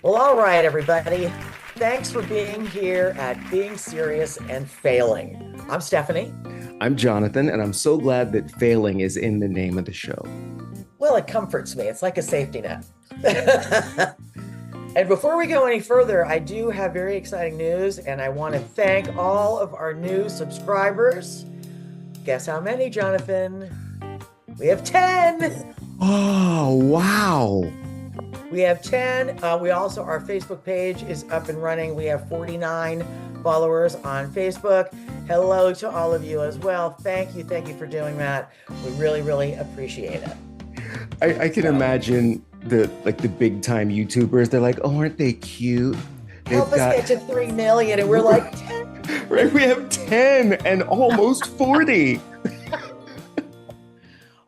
Well, all right, everybody. Thanks for being here at Being Serious and Failing. I'm Stephanie. I'm Jonathan, and I'm so glad that failing is in the name of the show. Well, it comforts me. It's like a safety net. And before we go any further, I do have very exciting news, and I want to thank all of our new subscribers. Guess how many, Jonathan? We have 10. Oh, wow. We have 10. Our Facebook page is up and running. We have 49 followers on Facebook. Hello to all of you as well. Thank you. Thank you for doing that. We really, really appreciate it. I can imagine the big time YouTubers. They're like, oh, aren't they cute? Help us get to 3 million. And we're like 10. Right, we have 10 and almost 40.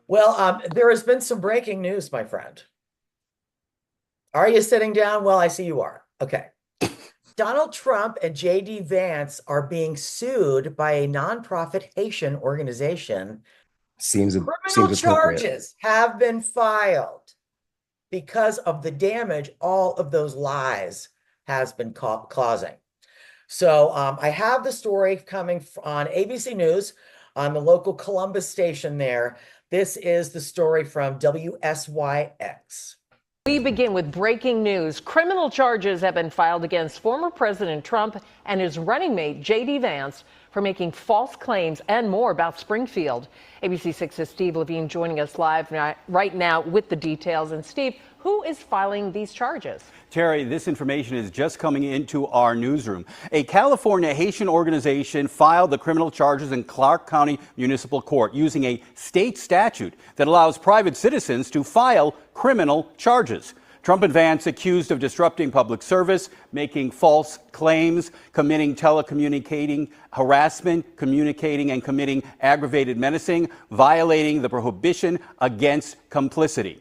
Well, there has been some breaking news, my friend. Are you sitting down? Well, I see you are. Okay. Donald Trump and JD Vance are being sued by a nonprofit Haitian organization. Seems Criminal appropriate. charges have been filed because of the damage all of those lies has been causing. So I have the story coming on ABC News on the local Columbus station there. This is the story from WSYX. We begin with breaking news. Criminal charges have been filed against former President Trump and his running mate, JD Vance, for making false claims and more about Springfield. ABC 6's Steve Levine joining us live right now with the details. And Steve, who is filing these charges? Terry, this information is just coming into our newsroom. A California Haitian organization filed the criminal charges in Clark County Municipal Court using a state statute that allows private citizens to file criminal charges. Trump and Vance accused of disrupting public service, making false claims, committing telecommunicating harassment, communicating and committing aggravated menacing, violating the prohibition against complicity.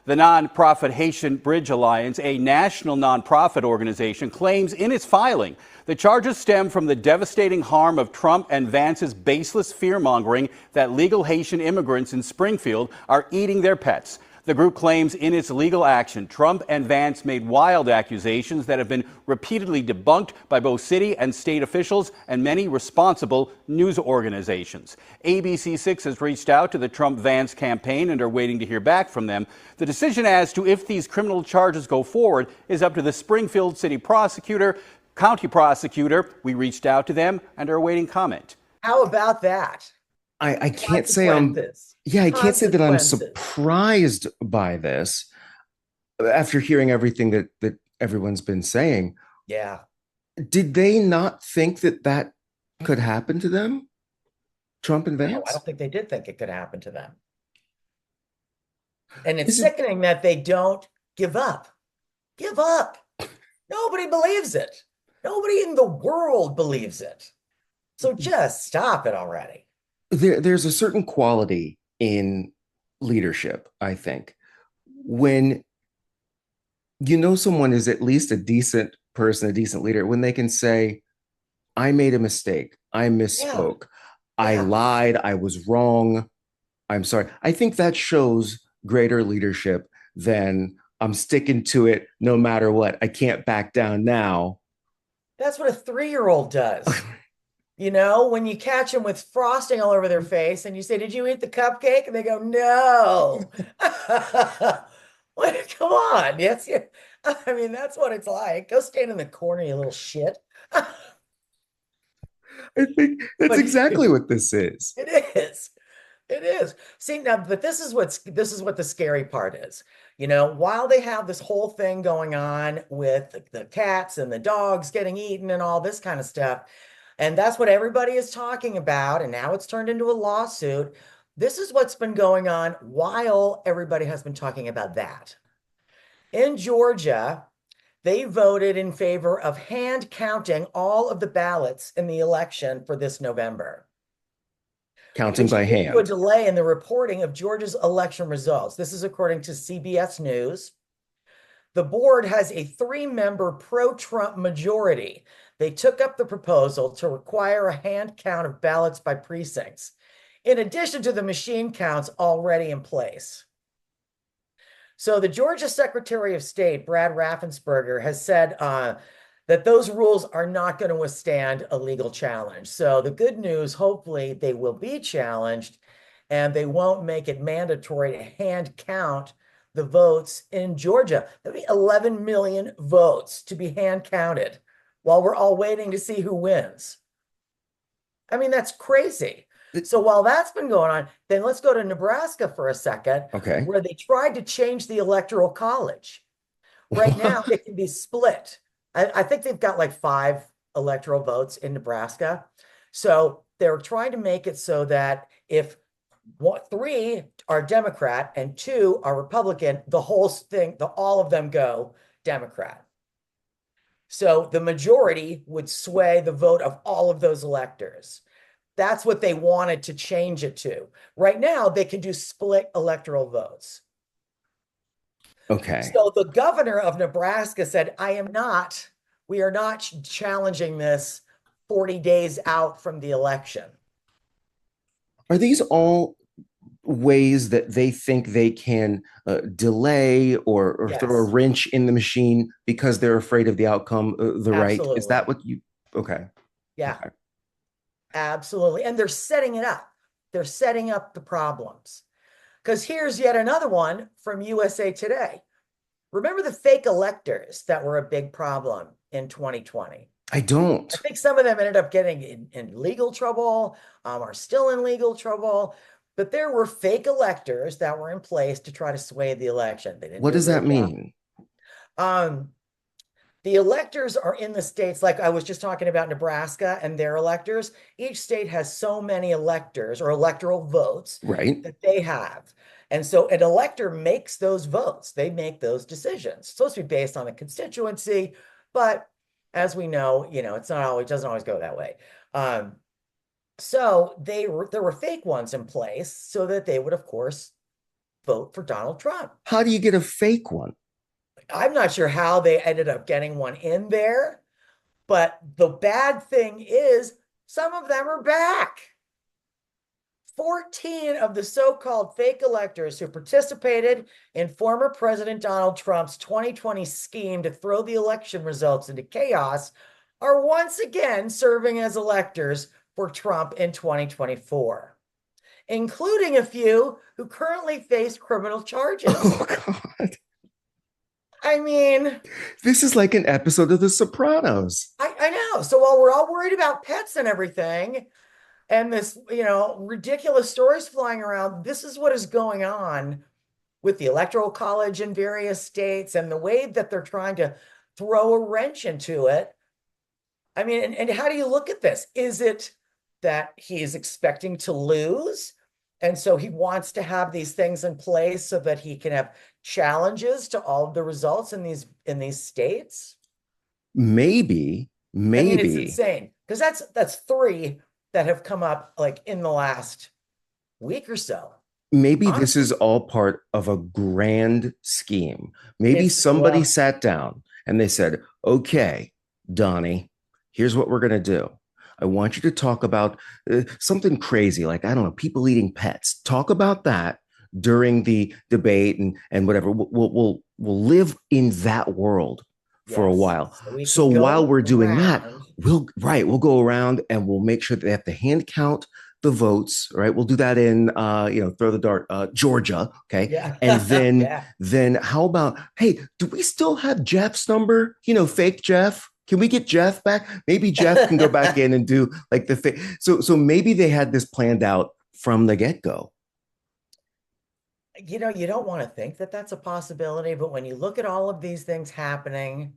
The nonprofit Haitian Bridge Alliance, a national nonprofit organization, claims in its filing the charges stem from the devastating harm of Trump and Vance's baseless fear-mongering that legal Haitian immigrants in Springfield are eating their pets. The group claims in its legal action, Trump and Vance made wild accusations that have been repeatedly debunked by both city and state officials and many responsible news organizations. ABC 6 has reached out to the Trump-Vance campaign and are waiting to hear back from them. The decision as to if these criminal charges go forward is up to the Springfield city prosecutor, county prosecutor. We reached out to them and are awaiting comment. How about that? I can't say I can't say that I'm surprised by this after hearing everything that everyone's been saying. Yeah. Did they not think that could happen to them? Trump and Vance? No, I don't think they did think it could happen to them. And it's sickening that they don't give up. Give up. Nobody believes it. Nobody in the world believes it. So just stop it already. There's a certain quality in leadership, I think, when you know someone is at least a decent person, a decent leader, when they can say, I made a mistake, I misspoke, I lied, I was wrong, I'm sorry. I think that shows greater leadership than I'm sticking to it no matter what. I can't back down now. That's what a 3-year-old does. You know, when you catch them with frosting all over their face and you say, did you eat the cupcake? And they go, no. Well, come on. Yes. Yeah. I mean, that's what it's like. Go stand in the corner, you little shit. I think that's exactly what this is. It is. It is. See, now, but this is what the scary part is. You know, while they have this whole thing going on with the cats and the dogs getting eaten and all this kind of stuff, and that's what everybody is talking about. And now it's turned into a lawsuit. This is what's been going on while everybody has been talking about that. In Georgia, they voted in favor of hand counting all of the ballots in the election for this November. Counting by hand. A delay in the reporting of Georgia's election results. This is according to CBS News. The board has a 3-member pro-Trump majority. They took up the proposal to require a hand count of ballots by precincts, in addition to the machine counts already in place. So the Georgia Secretary of State, Brad Raffensperger, has said that those rules are not going to withstand a legal challenge. So the good news, hopefully, they will be challenged and they won't make it mandatory to hand count the votes in Georgia. There'll be 11 million votes to be hand counted while we're all waiting to see who wins. I mean, that's crazy. So while that's been going on, then let's go to Nebraska for a second, Okay. where they tried to change the electoral college. Right now, it can be split. I think they've got like 5 electoral votes in Nebraska. So they're trying to make it so that if 3 are Democrat and 2 are Republican, the whole thing, all of them go Democrat. So the majority would sway the vote of all of those electors. That's what they wanted to change it to. Right now, they can do split electoral votes. Okay. So the governor of Nebraska said, we are not challenging this 40 days out from the election. Are these all ways that they think they can delay or Yes. throw a wrench in the machine because they're afraid of the outcome, the right? Is Absolutely. that what you, okay. Yeah, Okay. absolutely. And they're setting it up. They're setting up the problems. Because here's yet another one from USA Today. Remember the fake electors that were a big problem in 2020? I don't. I think some of them ended up getting in legal trouble, are still in legal trouble. But there were fake electors that were in place to try to sway the election. They didn't What do a does that good job. mean? The electors are in the states, like I was just talking about Nebraska and their electors. Each state has so many electors or electoral votes Right. that they have. And so an elector makes those votes. They make those decisions. It's supposed to be based on a constituency, but as we know, it's not always, doesn't always go that way. So there were fake ones in place so that they would, of course, vote for Donald Trump. How do you get a fake one? I'm not sure how they ended up getting one in there, but the bad thing is some of them are back. 14 of the so-called fake electors who participated in former President Donald Trump's 2020 scheme to throw the election results into chaos are once again serving as electors for Trump in 2024, including a few who currently face criminal charges. Oh, God. I mean, this is like an episode of The Sopranos. I know. So while we're all worried about pets and everything, and this, ridiculous stories flying around, this is what is going on with the Electoral College in various states and the way that they're trying to throw a wrench into it. I mean, and how do you look at this? Is it that he is expecting to lose? And so he wants to have these things in place so that he can have challenges to all of the results in these states? Maybe. I mean, it's insane because that's 3 that have come up like in the last week or so. Maybe this is all part of a grand scheme. Maybe somebody sat down and they said, okay, Donnie, here's what we're going to do. I want you to talk about something crazy, like, I don't know, people eating pets. Talk about that during the debate and whatever. We'll live in that world for a while. So while we're doing that, we'll go around and we'll make sure that they have to hand count the votes, right? We'll do that in throw the dart, Georgia. Okay. Yeah. And then then how about, hey, do we still have Jeff's number? Fake Jeff. Can we get Jeff back? Maybe Jeff can go back in and do like the fake. So maybe they had this planned out from the get-go. You don't want to think that that's a possibility, but when you look at all of these things happening,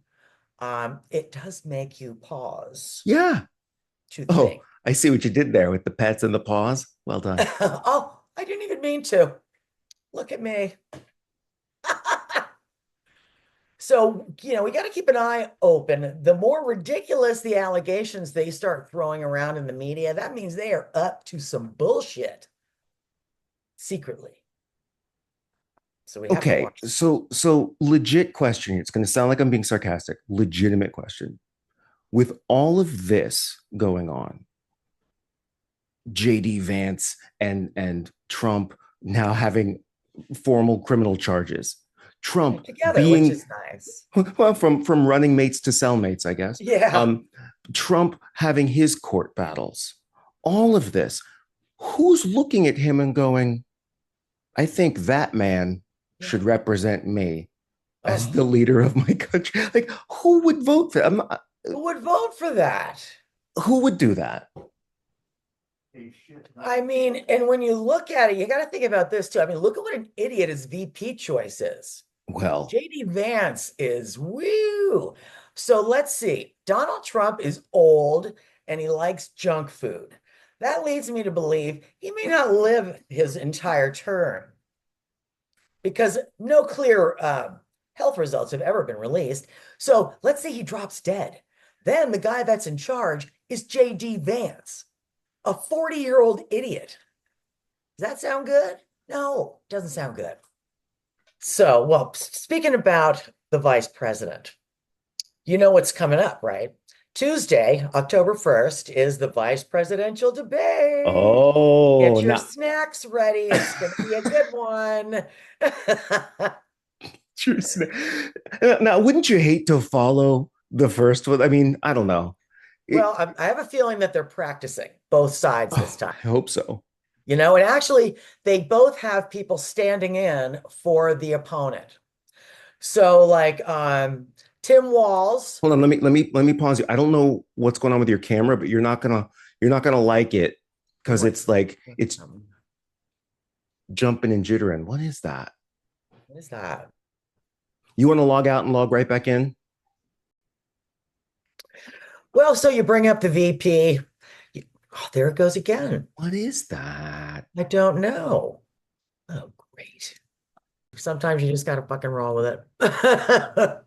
it does make you pause. Yeah. To think. I see what you did there with the pets and the paws. Well done. Oh, I didn't even mean to. Look at me. So, we got to keep an eye open. The more ridiculous the allegations they start throwing around in the media, that means they are up to some bullshit secretly. So we have to watch. So legit question. It's going to sound like I'm being sarcastic. Legitimate question. With all of this going on, JD Vance and Trump now having formal criminal charges, Trump together, which being, is nice. well, from running mates to cellmates, I guess. Yeah. Trump having his court battles, all of this. Who's looking at him and going, I think that man should represent me as the Oh, leader of my country? Like, who would vote for him? who would vote for that? Who would do that? I mean, and when you look at it, you got to think about this too. I mean, look at what an idiot his VP choice is. Well, JD Vance is woo. So let's see. Donald Trump is old and he likes junk food. That leads me to believe he may not live his entire term because no clear health results have ever been released. So let's say he drops dead. Then the guy that's in charge is JD Vance, a 40-year-old idiot. Does that sound good? No, doesn't sound good. So, well, speaking about the vice president, you know what's coming up, right? Tuesday, October 1st, is the vice presidential debate. oh, Get your now, snacks ready. It's going to be a good one. now, wouldn't you hate to follow the first one? I mean, I don't know. Well, I have a feeling that they're practicing both sides this time. I hope so. You know, and actually, they both have people standing in for the opponent. So, like, Tim Walz. Hold on, let me pause you. I don't know what's going on with your camera, but you're not gonna like it because it's like it's jumping and jittering. What is that? What is that? You want to log out and log right back in? Well, so you bring up the VP. Oh, there it goes again. What is that? I don't know. Oh, great. Sometimes you just got to fucking roll with it.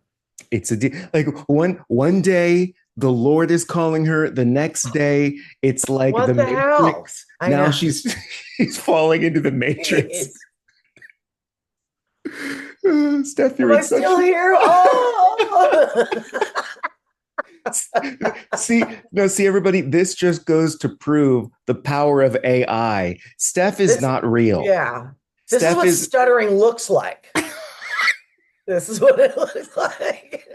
It's like one day the Lord is calling her, the next day it's like What the the hell? Matrix. I Now know. she's falling into the Matrix. Steph, you're Am I in such still here? Oh! see everybody, this just goes to prove the power of AI. Steph is not real. Yeah. This Steph is what is stuttering looks like. This is what it looks like.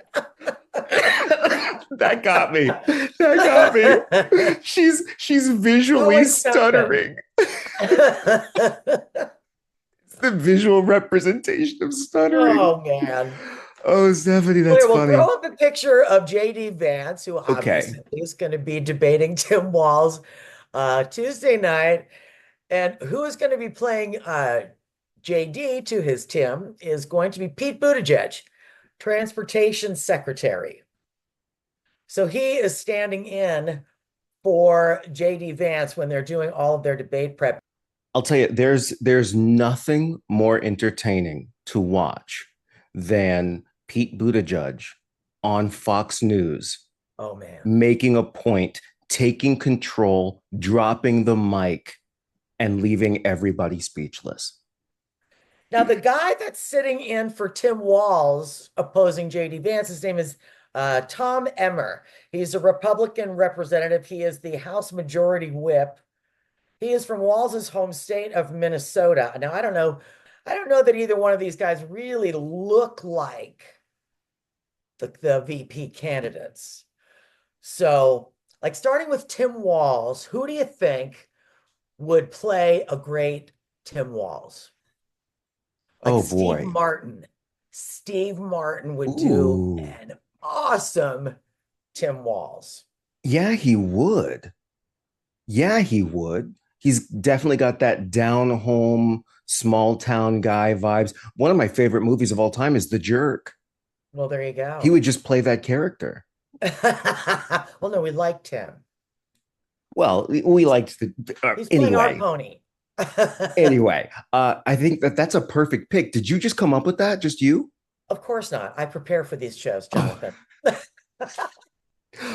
that got me. That got me. She's visually Holy stuttering. It's the visual representation of stuttering. Oh, man. Oh, Stephanie, that's We'll funny. throw up a picture of JD Vance, who Okay. obviously is going to be debating Tim Walz Tuesday night. And who is going to be playing JD to his Tim is going to be Pete Buttigieg, Transportation Secretary. So he is standing in for JD Vance when they're doing all of their debate prep. I'll tell you, there's nothing more entertaining to watch than Pete Buttigieg on Fox News. Oh, man. Making a point, taking control, dropping the mic, and leaving everybody speechless. Now, the guy that's sitting in for Tim Walz opposing JD Vance, his name is Tom Emmer. He's a Republican representative. He is the House Majority Whip. He is from Walz's home state of Minnesota. Now, I don't know that either one of these guys really look like the VP candidates. So, like, starting with Tim Walz, who do you think would play a great Tim Walz? Like oh boy. Steve Martin would do an awesome Tim Walz. Yeah, he would. Yeah, he would. He's definitely got that down home, small town guy vibes. One of my favorite movies of all time is The Jerk. Well, there you go. He would just play that character. Well, no, we liked him. Well, we liked the He's playing anyway. our pony. Anyway, I think that's a perfect pick. Did you just come up with that? Just you? Of course not. I prepare for these shows, Jonathan.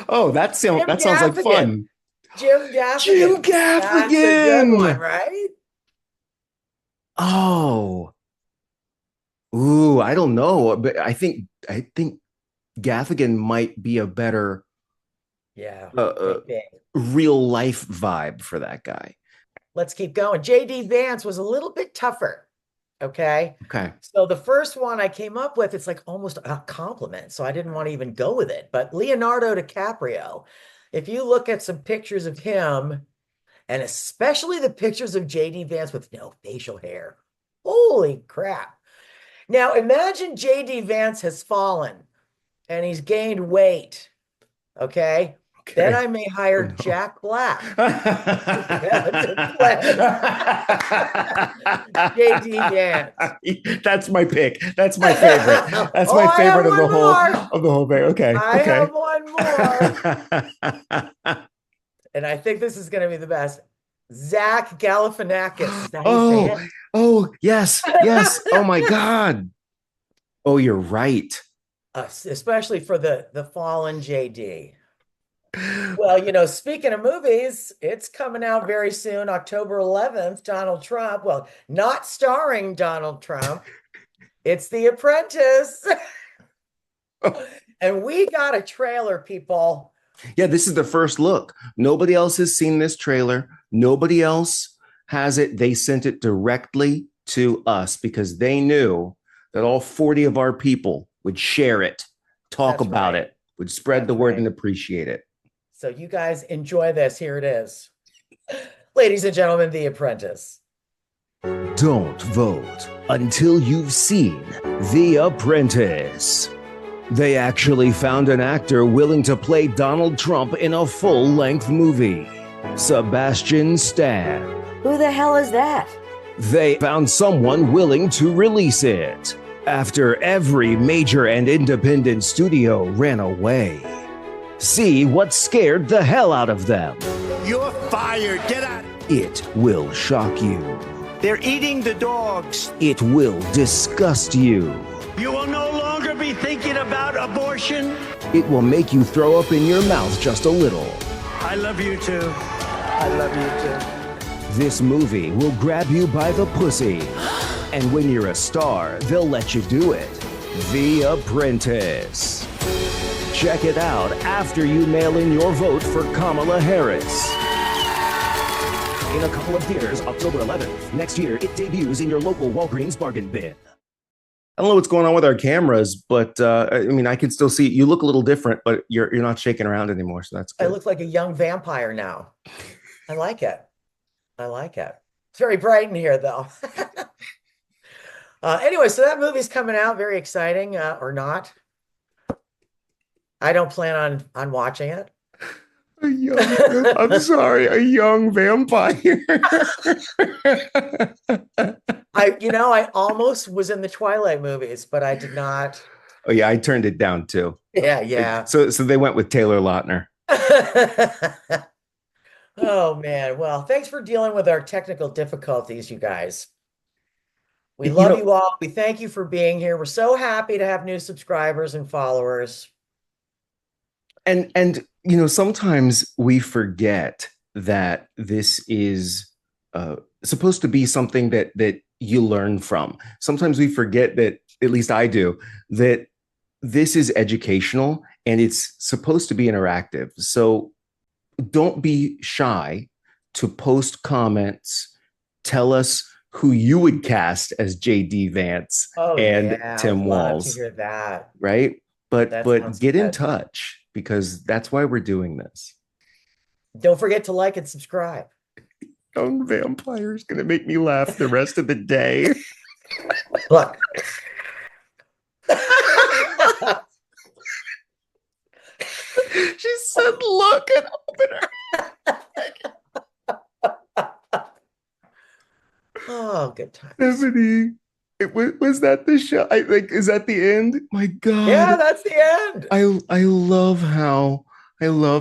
Oh, that sounds like fun. Jim Gaffigan. Jim Gaffigan. That's a good one, right? Oh. Ooh, I don't know, but I think Gaffigan might be a better real life vibe for that guy. Let's keep going. JD Vance was a little bit tougher Okay. Okay. So the first one I came up with, it's like almost a compliment. So I didn't want to even go with it. But Leonardo DiCaprio, if you look at some pictures of him, and especially the pictures of JD Vance with no facial hair, holy crap. Now imagine JD Vance has fallen and he's gained weight. Okay. Then I may hire Jack Black to play JD Vance. That's my pick. That's my favorite. That's Oh, my I have favorite of the one whole more. of the whole thing. Okay. I Okay. have one more. And I think this is going to be the best. Zach Galifianakis. Is that how you say it? Oh, yes. Yes. Oh my God. Oh, you're right. Especially for the fallen JD. Well, you know, speaking of movies, it's coming out very soon, October 11th, Donald Trump. Well, not starring Donald Trump. It's The Apprentice. And we got a trailer, people. Yeah, this is the first look. Nobody else has seen this trailer. Nobody else has it. They sent it directly to us because they knew that all 40 of our people would share it, talk That's about right. it, would spread That's the word right. and appreciate it. So you guys enjoy this. Here it is. Ladies and gentlemen, The Apprentice. Don't vote until you've seen The Apprentice. They actually found an actor willing to play Donald Trump in a full-length movie. Sebastian Stan. Who the hell is that? They found someone willing to release it after every major and independent studio ran away. See what scared the hell out of them. You're fired. Get out. It will shock you. They're eating the dogs. It will disgust you. You will no longer be thinking about abortion. It will make you throw up in your mouth just a little. I love you too. I love you too. This movie will grab you by the pussy. And when you're a star, they'll let you do it. The Apprentice. Check it out after you mail in your vote for Kamala Harris. In a couple of theaters, October 11th. Next year, it debuts in your local Walgreens bargain bin. I don't know what's going on with our cameras, but I mean, I can still see you look a little different, but you're not shaking around anymore, so that's I good. look like a young vampire now. I like it. I like it. It's very bright in here, though. Anyway, so that movie's coming out. Very exciting, or not. I don't plan on watching it. I'm sorry, a young vampire. I almost was in the Twilight movies, but I did not. Oh yeah, I turned it down too. Yeah. So they went with Taylor Lautner. Oh man. Well, thanks for dealing with our technical difficulties, you guys. We You love know- you all. We thank you for being here. We're so happy to have new subscribers and followers. And sometimes we forget that this is supposed to be something that you learn from. Sometimes we forget that, at least I do, that this is educational and it's supposed to be interactive. So don't be shy to post comments. Tell us who you would cast as JD Vance and Tim Walz. To hear that. Right? But sounds get in good. touch because that's why we're doing this. Don't forget to like and subscribe. Young vampire's gonna make me laugh the rest of the day. Look. She said, "Look and open her." Oh, good times. Stephanie, was that the show? I think is that the end? My God. Yeah, that's the end. I love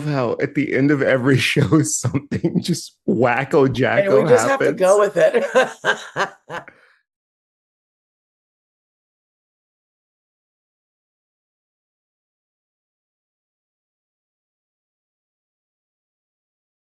how at the end of every show something just wacko jacko And we just have to happens. go with it.